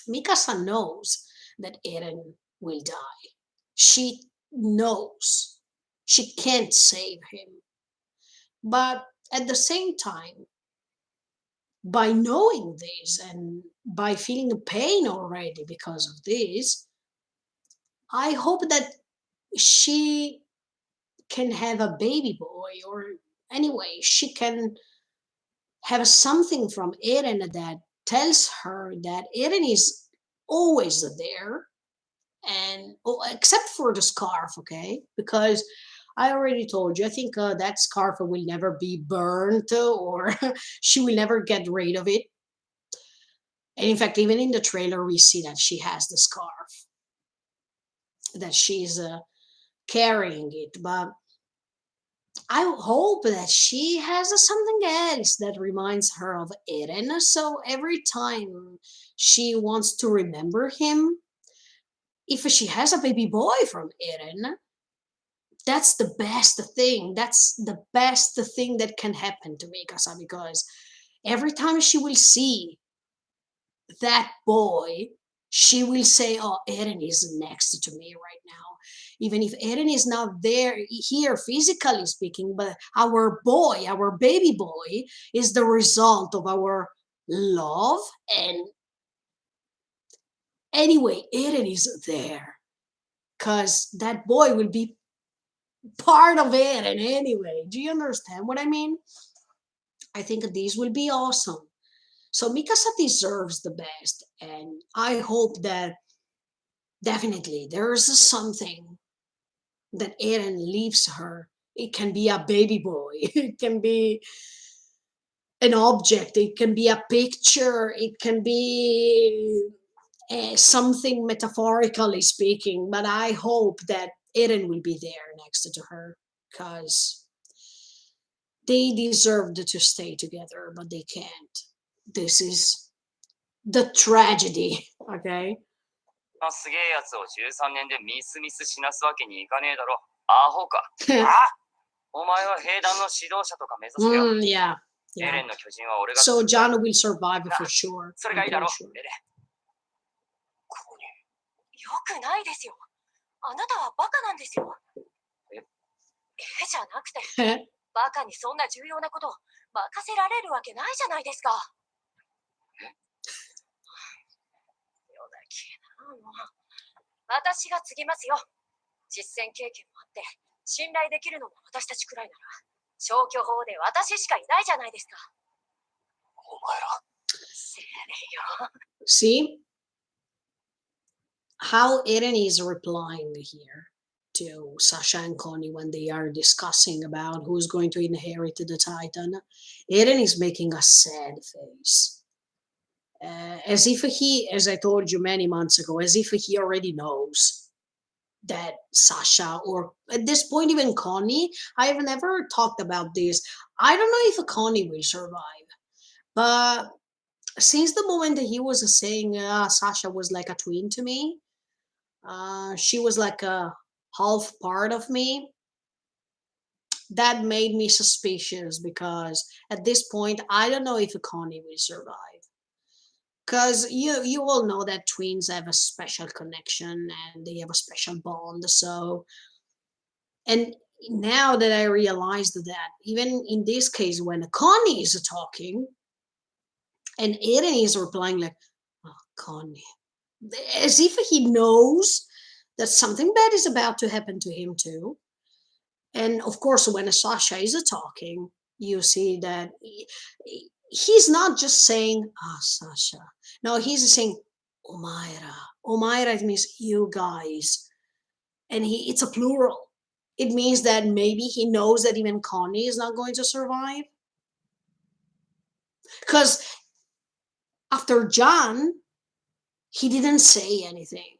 Mikasa knows that Eren will die. She knows she can't save him. But at the same time, by knowing this and by feeling the pain already because of this, I hope that she can have a baby boy, or anyway, she can have something from Eren that tells her that Eren is always there, and except for the scarf, okay? Because I already told you, I think that scarf will never be burnt, or she will never get rid of it. And in fact, even in the trailer, we see that she has the scarf, that she's carrying it. But I hope that she has something else that reminds her of Eren. So every time she wants to remember him, if she has a baby boy from Eren, that's the best thing. That's the best thing that can happen to Mikasa, because every time she will see that boy, she will say, oh, Eren is next to me right now. Even if Eren is not there here physically speaking, but our boy, our baby boy, is the result of our love. And anyway, Eren is there because that boy will be part of it. And anyway, do you understand what I mean? I think this will be awesome. So Mikasa deserves the best, and I hope that definitely there is something that Eren leaves her. It can be a baby boy, it can be an object, it can be a picture, it can be something metaphorically speaking, but I hope that Eren will be there next to her, because they deserved to stay together, but they can't. This is the tragedy, okay? すげえやつを13年でミス死なすわけにいかねえだろ。アホか。お前は兵団の指導者とか目指せよ。Yeah, エ yeah. レンの巨人は俺が So 作った。 John will survive for sure. それがいいだろ I'm pretty sure. エレン。よくないですよ。あなたはバカなんですよ。じゃなくて、バカにそんな重要なこと任せられるわけないじゃないですか。よだきな、もう。私が継ぎますよ。実践経験もあって、信頼できるのも私たちくらいなら、消去法で私しかいないじゃないですか。お前ら。せれよ。See how Eren is replying here to Sasha and Connie when they are discussing about who's going to inherit the Titan. Eren is making a sad face. As if he, as I told you many months ago, as if he already knows that Sasha, or at this point even Connie, I have never talked about this. I don't know if Connie will survive, but since the moment that he was saying Sasha was like a twin to me, she was like a half part of me, that made me suspicious, because at this point I don't know if Connie will survive. Because you all know that twins have a special connection and they have a special bond. So, and now that I realized that even in this case, when Connie is talking and Eren is replying like, oh, Connie, as if he knows that something bad is about to happen to him too. And of course, when Sasha is talking, you see that he's not just saying, ah, Sasha. No, he's saying, Omaira. Omaira means you guys. And it's a plural. It means that maybe he knows that even Connie is not going to survive. Because after John, he didn't say anything.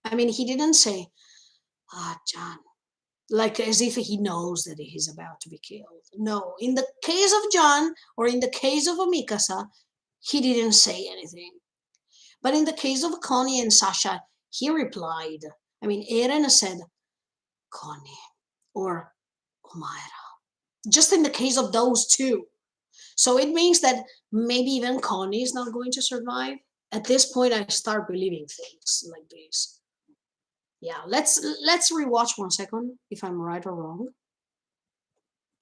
I mean, he didn't say, ah, John, like as if he knows that he's about to be killed. No, in the case of John, or in the case of Mikasa, he didn't say anything. But in the case of Connie and Sasha, he replied. I mean, Eren said, Connie, or Omaira. Just in the case of those two. So it means that maybe even Connie is not going to survive. At this point, I start believing things like this. Yeah, let's rewatch 1 second, if I'm right or wrong.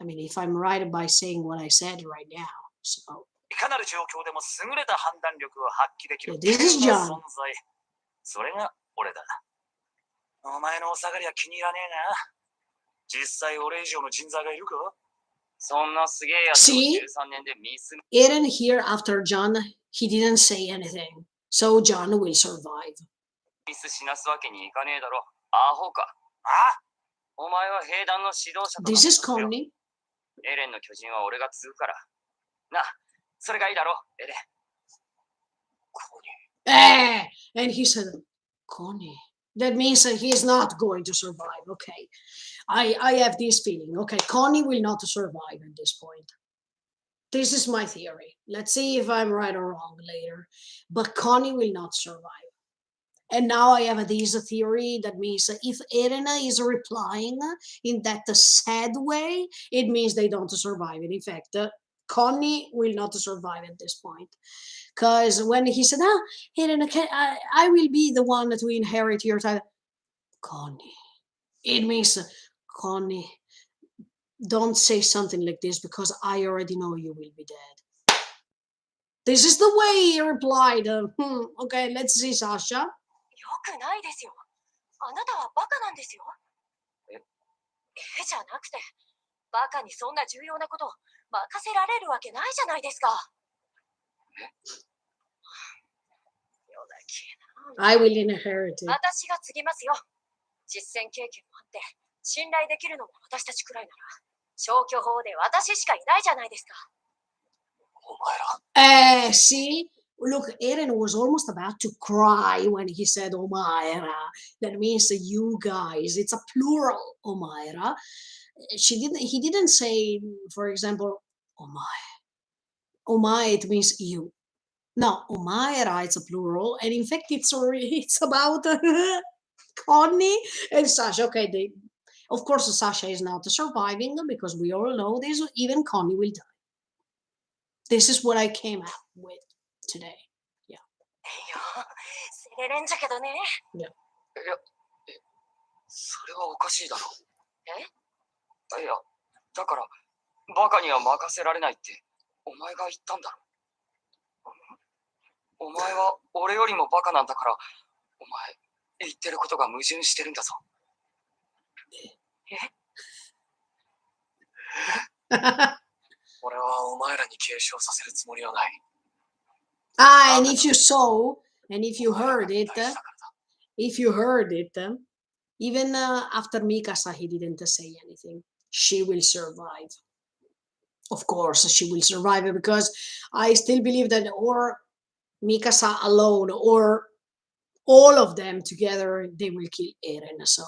I mean, if I'm right by saying what I said right now. So いかなる状況でも優れた判断力を発揮できる This is John. 存在。それが俺だ。お前のお下がりは気に入らねえな。実際俺以上の人材がいるか？そんなすげえやつを See? 13年でミス Eren here after John, he didn't say anything. So John will survive. しなすわけにいかねえだろ。アホか。あ？お前は兵団の指導者とか This is Connie. エレンの巨人は俺が継ぐから。な、それがいいだろ、エレン。And he said, Connie. That means that he is not going to survive. Okay. I have this feeling. Okay, Connie will not survive at this point. This is my theory. Let's see if I'm right or wrong later. But Connie will not survive. And now I have this theory that means if Erena is replying in that sad way, it means they don't survive. And in fact, Connie will not survive at this point. Because when he said, Erena, I will be the one that will inherit your title. Connie. It means, Connie, don't say something like this because I already know you will be dead. This is the way he replied. Okay, let's see, Sasha. よくないですよ。あなたはバカなんですよ。じゃなくて、バカにそんな重要なこと任せられるわけないじゃないですか。よだき I will inherit it. 私が継ぎますよ。実践経験もあって、信頼できるのも私たちくらいなら、消去法で私しかいないじゃないですか。お前ら。 See? Look, Eren was almost about to cry when he said Omaera. That means you guys. It's a plural Omaera. He didn't say, for example, Omae. Omae, it means you. No, Omaera, it's a plural. And in fact, it's about Connie and Sasha. Okay, of course, Sasha is not surviving because we all know this. Even Connie will die. This is what I came up with today. いや、セレレンじゃけどね。いや、それはおかしいだろ。え？いや、だから、バカには任せられないって、お前が言ったんだろ。お前は俺よりもバカなんだから、お前、言ってることが矛盾してるんだぞ。俺はお前らに継承させるつもりはない。and if you saw, and if you heard it, even after Mikasa, he didn't say anything. She will survive. Of course, she will survive because I still believe that or Mikasa alone or all of them together, they will kill Eren. So,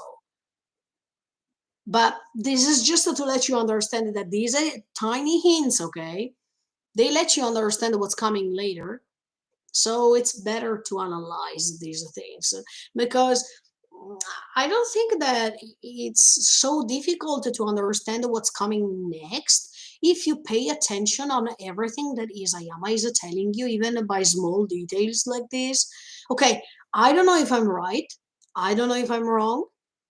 but this is just to let you understand that these are tiny hints, okay? They let you understand what's coming later. So it's better to analyze these things because I don't think that it's so difficult to understand what's coming next if you pay attention on everything that Isayama is telling you, even by small details like this. Okay, I don't know if I'm right. I don't know if I'm wrong.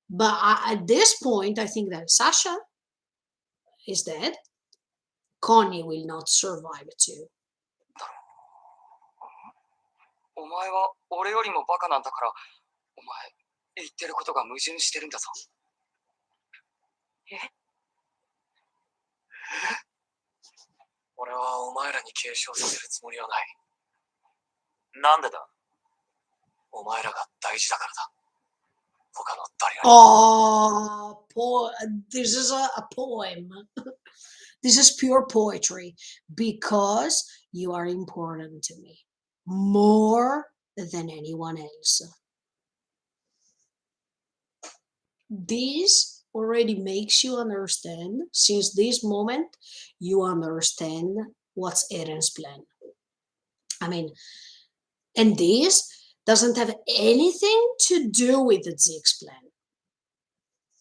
But at this point, I think that Sasha is dead. Connie will not survive too. お前は俺よりもバカなんだから、お前、言ってることが矛盾してるんだぞ。俺はお前らに継承させるつもりはない。なんでだ？お前らが大事だからだ。他の誰よりも。This is a poem. This is pure poetry because you are important to me. More than anyone else. This already makes you understand, since this moment, you understand what's Eren's plan. I mean, and this doesn't have anything to do with the Zeke's plan.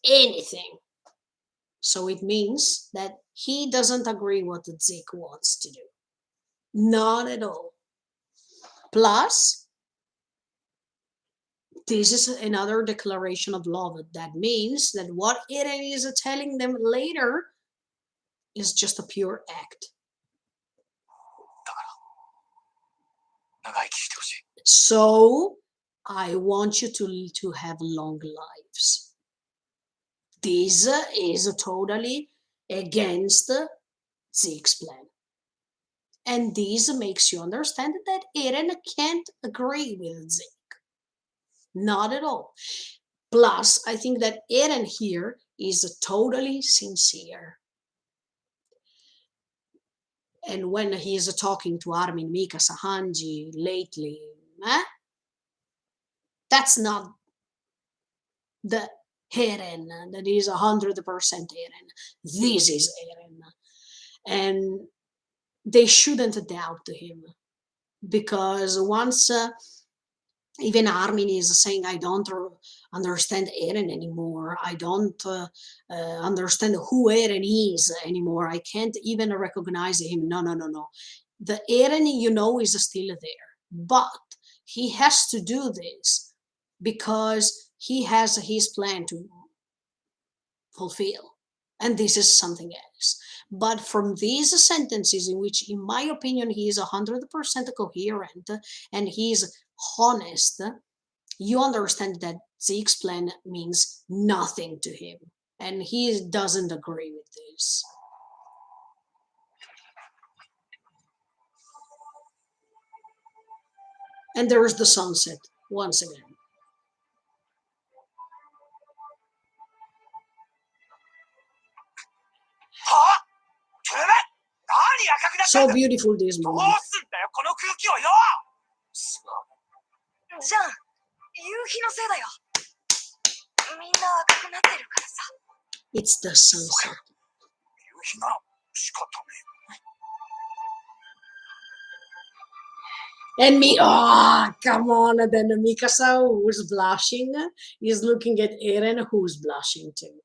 Anything. So it means that he doesn't agree what the Zeke wants to do. Not at all. Plus, this is another declaration of love. That means that what Eren is telling them later is just a pure act. So, I want you to have long lives. This is totally against Zeke's plan. And this makes you understand that Eren can't agree with Zeke. Not at all. Plus, I think that Eren here is totally sincere. And when he is talking to Armin, Mikasa, Hanji lately, that's not the Eren that is 100% Eren. This is Eren. And they shouldn't doubt him. Because once even Armin is saying, I don't understand Eren anymore. I don't understand who Eren is anymore. I can't even recognize him. No. The Eren you know is still there. But he has to do this because he has his plan to fulfill. And this is something else. But from these sentences in which, in my opinion, he is 100% coherent and he is honest, you understand that Zeke's plan means nothing to him. And he doesn't agree with this. And there is the sunset once again. So beautiful this moment. じゃあ、夕日のせいだよ。みんな赤くなってるからさ。It's the sunset. 夕日なら仕方ね And me, oh, come on. And then Mikasa, who's blushing, is looking at Eren, who's blushing too.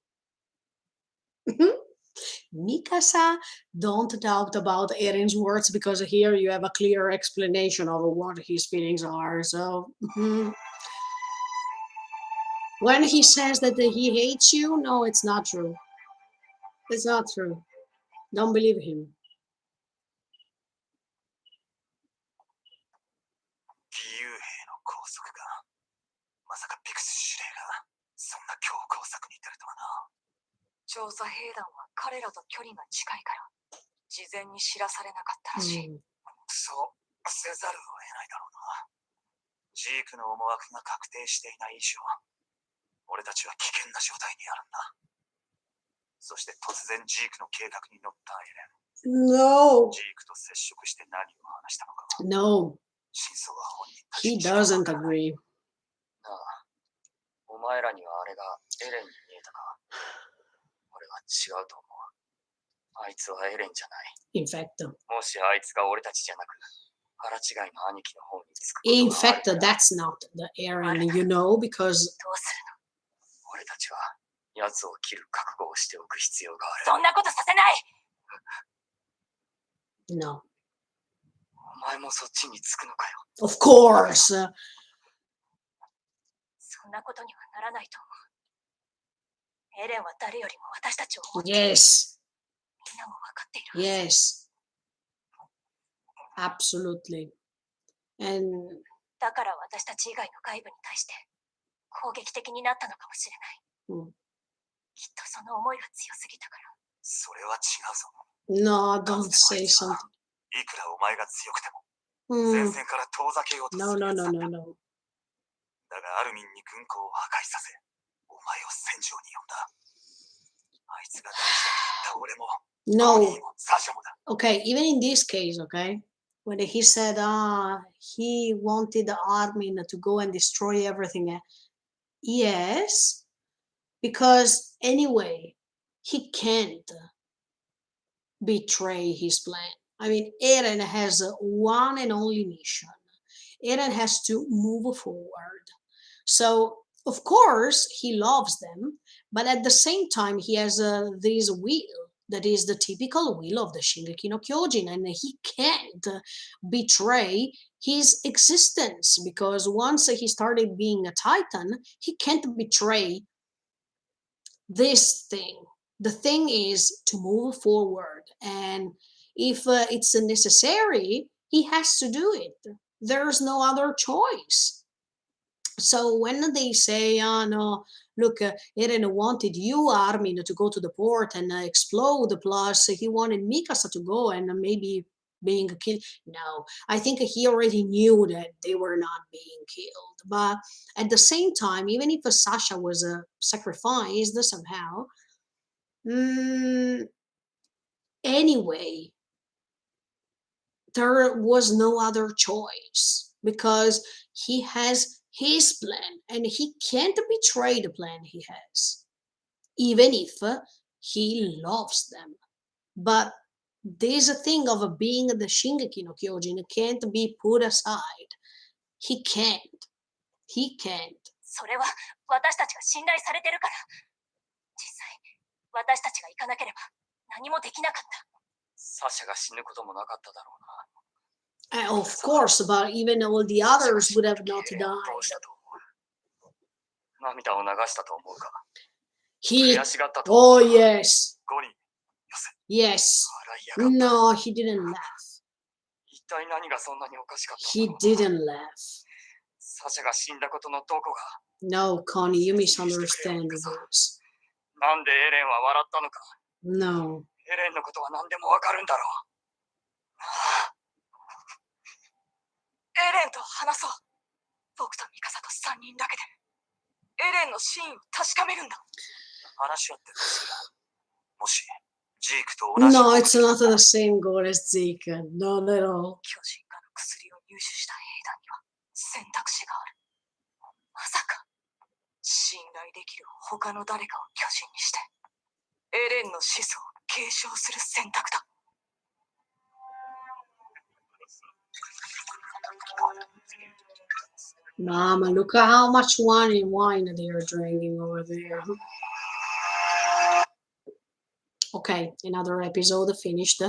Mikasa, don't doubt about Eren's words, because here you have a clear explanation of what his feelings are. So, when he says that he hates you, no, it's not true. It's not true. Don't believe him. 義勇兵の拘束が、まさかピクス司令がそんな強硬策に出るとはな。調査兵団は彼らと距離が近いから事前に知らされなかったらしい。そうせざるを得ないだろうな。ジークの思惑が確定していない以上、俺たちは危険な状態にあるんだ。そして突然ジークの計画に乗ったエレン。No. ジークと接触して何を話したのか。No. 真相は本人たち He にしかわ doesn't からない。 agree. なあ、お前らにはあれがエレンに見えたか。俺は違うと思う。あいつはエレンじゃない。In fact, もしあいつが俺たちじゃなく、腹違いの兄貴の方につくことがある in fact, that's not the Eren, you know, because どうす俺たちは奴を切る覚悟をしておく必要がある。るの？そんなことさせない。 no, お前もそっちにつくのかよ。 of course. そんなことにはならないと思う。エレンは誰よりも私たちを思っている。 Yes, みんなも分かっているはず。 yes, absolutely. And だから私たち以外の外部に対して攻撃的になったのかもしれない。きっとその思いが強すぎたから。それは違うぞ。 no, don't say something. いくらお前が強くても、前 Mm, 線から遠ざけようと no, する no, やつ no, だ。 no, no. だがアルミンに軍港を破壊させ、お前を戦場に呼んだ。あいつが大事だと言った俺も、コニー No, もサシャもだ。 okay, even in this case, okay, when he said he wanted the army to go and destroy everything, yes, because anyway, he can't betray his plan. I mean, Eren has one and only mission. Eren has to move forward. So, of course, he loves them, but at the same time, he has this will that is the typical will of the Shingeki no Kyojin, and he can't betray his existence, because once he started being a Titan, he can't betray this thing. The thing is to move forward, and if it's necessary, he has to do it. There's no other choice. So when they say, oh no, look, Eren wanted you, Armin, to go to the port and explode, plus he wanted Mikasa to go and maybe being killed. No, I think he already knew that they were not being killed. But at the same time, even if Sasha was sacrificed somehow, anyway, there was no other choice, because he has his plan and he can't betray the plan he has, even if he loves them. But there's a thing of being the Shingeki no Kyojin can't be put aside. He can't. He can't. それは私たちが信頼されてるから。実際、私たちが行かなければ何もできなかった。サシャが死ぬこともなかっただろうな。 Of course, but even all the others would have not エレンを died. どうしたと思う？涙を流したと思うか？ He, 悔しがったと思 oh うか？ yes, ゴニー、よせ。 yes. 笑いやがった。 No, he didn't laugh. 一体何がそんなにおかしかった He んだろうな。 didn't laugh. サシャが死んだことのどこが？ No, Connie, you misunderstand this. なんでエレンは笑ったのか。 No. エレンのことは何でもわかるんだろう。エレンと話そう。僕とミカサと3人だけでエレンの真意を確かめるんだ。話し合ってるんですよ。もしジークと同じ No, 目 it's 的だ not ったら the same goal as Zeke. Not at all. 巨人化の薬を入手した兵団には選択肢がある。まさか信頼できる他の誰かを巨人にしてエレンの始祖を継承する選択だ。Mama, look at how much wine they are drinking over there. Okay, another episode finished.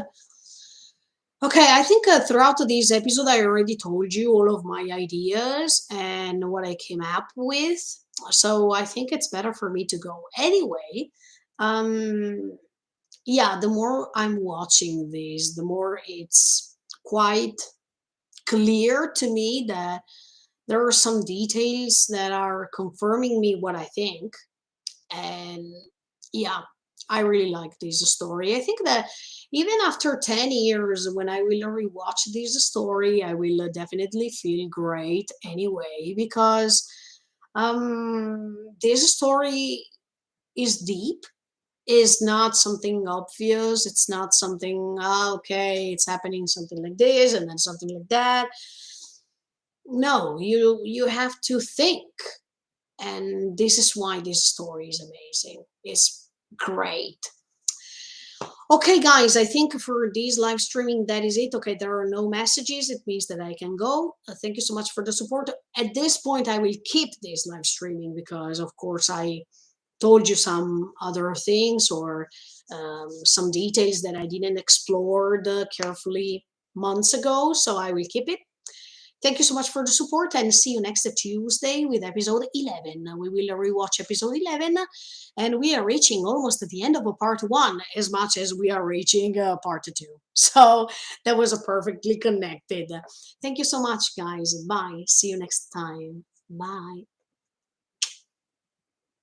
Okay, I think throughout this episode, I already told you all of my ideas and what I came up with. So I think it's better for me to go anyway. Um, yeah, the more I'm watching this, the more it's quite clear to me that there are some details that are confirming me what I think. And yeah, I really like this story. I think that even after 10 years, when I will rewatch this story, I will definitely feel great anyway, because this story is deep, is not something obvious. It's not something, okay, it's happening something like this and then something like that. No, you have to think, and this is why this story is amazing. It's great. Okay, guys, I think for this live streaming, that is it. Okay, there are no messages. It means that I can go. Thank you so much for the support. At this point, I will keep this live streaming because, of course, I told you some other things or some details that I didn't explore carefully months ago. So I will keep it. Thank you so much for the support, and see you next Tuesday with episode 11. We will rewatch episode 11, and we are reaching almost at the end of a part 1 as much as we are reaching part 2. So that was a perfectly connected. Thank you so much, guys. Bye. See you next time. Bye.